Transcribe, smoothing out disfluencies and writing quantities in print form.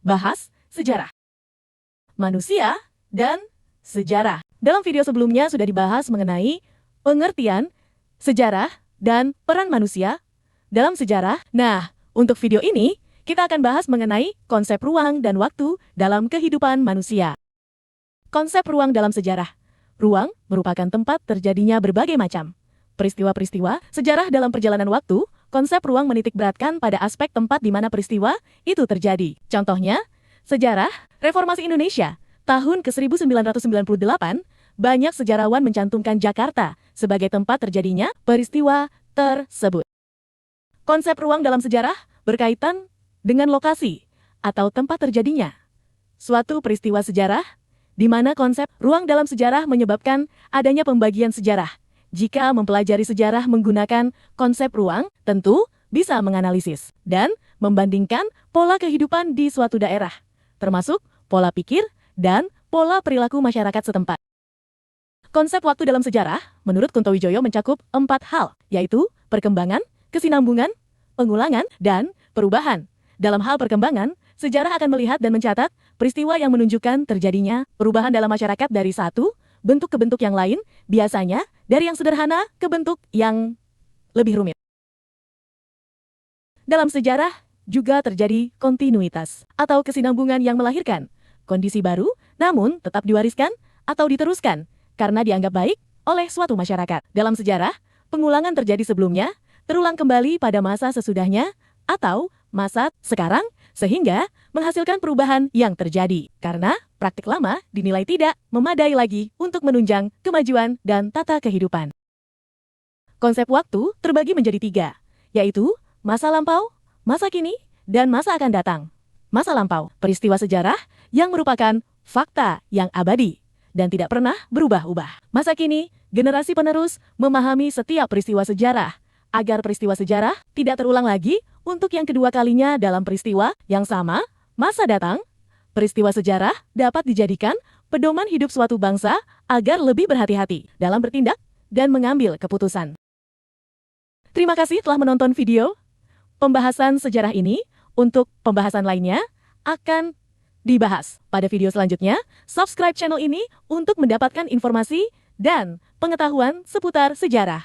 Bahas sejarah manusia dan sejarah. Dalam video sebelumnya sudah dibahas mengenai pengertian sejarah dan peran manusia dalam sejarah. Nah, untuk video ini kita akan bahas mengenai konsep ruang dan waktu dalam kehidupan manusia. Konsep ruang dalam sejarah. Ruang merupakan tempat terjadinya berbagai macam peristiwa-peristiwa sejarah dalam perjalanan waktu. Konsep ruang menitikberatkan pada aspek tempat di mana peristiwa itu terjadi. Contohnya, sejarah Reformasi Indonesia tahun ke-1998, banyak sejarawan mencantumkan Jakarta sebagai tempat terjadinya peristiwa tersebut. Konsep ruang dalam sejarah berkaitan dengan lokasi atau tempat terjadinya suatu peristiwa sejarah, di mana konsep ruang dalam sejarah menyebabkan adanya pembagian sejarah. Jika mempelajari sejarah menggunakan konsep ruang, tentu bisa menganalisis dan membandingkan pola kehidupan di suatu daerah, termasuk pola pikir dan pola perilaku masyarakat setempat. Konsep waktu dalam sejarah, menurut Kunto Wijoyo mencakup 4 hal, yaitu perkembangan, kesinambungan, pengulangan, dan perubahan. Dalam hal perkembangan, sejarah akan melihat dan mencatat peristiwa yang menunjukkan terjadinya perubahan dalam masyarakat dari satu bentuk ke bentuk yang lain, biasanya dari yang sederhana ke bentuk yang lebih rumit. Dalam sejarah juga terjadi kontinuitas atau kesinambungan yang melahirkan kondisi baru, namun tetap diwariskan atau diteruskan karena dianggap baik oleh suatu masyarakat. Dalam sejarah, pengulangan terjadi sebelumnya, terulang kembali pada masa sesudahnya, atau masa sekarang, sehingga menghasilkan perubahan yang terjadi. Karena praktik lama dinilai tidak memadai lagi untuk menunjang kemajuan dan tata kehidupan. Konsep waktu terbagi menjadi 3, yaitu masa lampau, masa kini, dan masa akan datang. Masa lampau, peristiwa sejarah yang merupakan fakta yang abadi dan tidak pernah berubah-ubah. Masa kini, generasi penerus memahami setiap peristiwa sejarah, agar peristiwa sejarah tidak terulang lagi untuk yang kedua kalinya dalam peristiwa yang sama. Masa datang, peristiwa sejarah dapat dijadikan pedoman hidup suatu bangsa agar lebih berhati-hati dalam bertindak dan mengambil keputusan. Terima kasih telah menonton video pembahasan sejarah ini. Untuk pembahasan lainnya akan dibahas pada video selanjutnya. Subscribe channel ini untuk mendapatkan informasi dan pengetahuan seputar sejarah.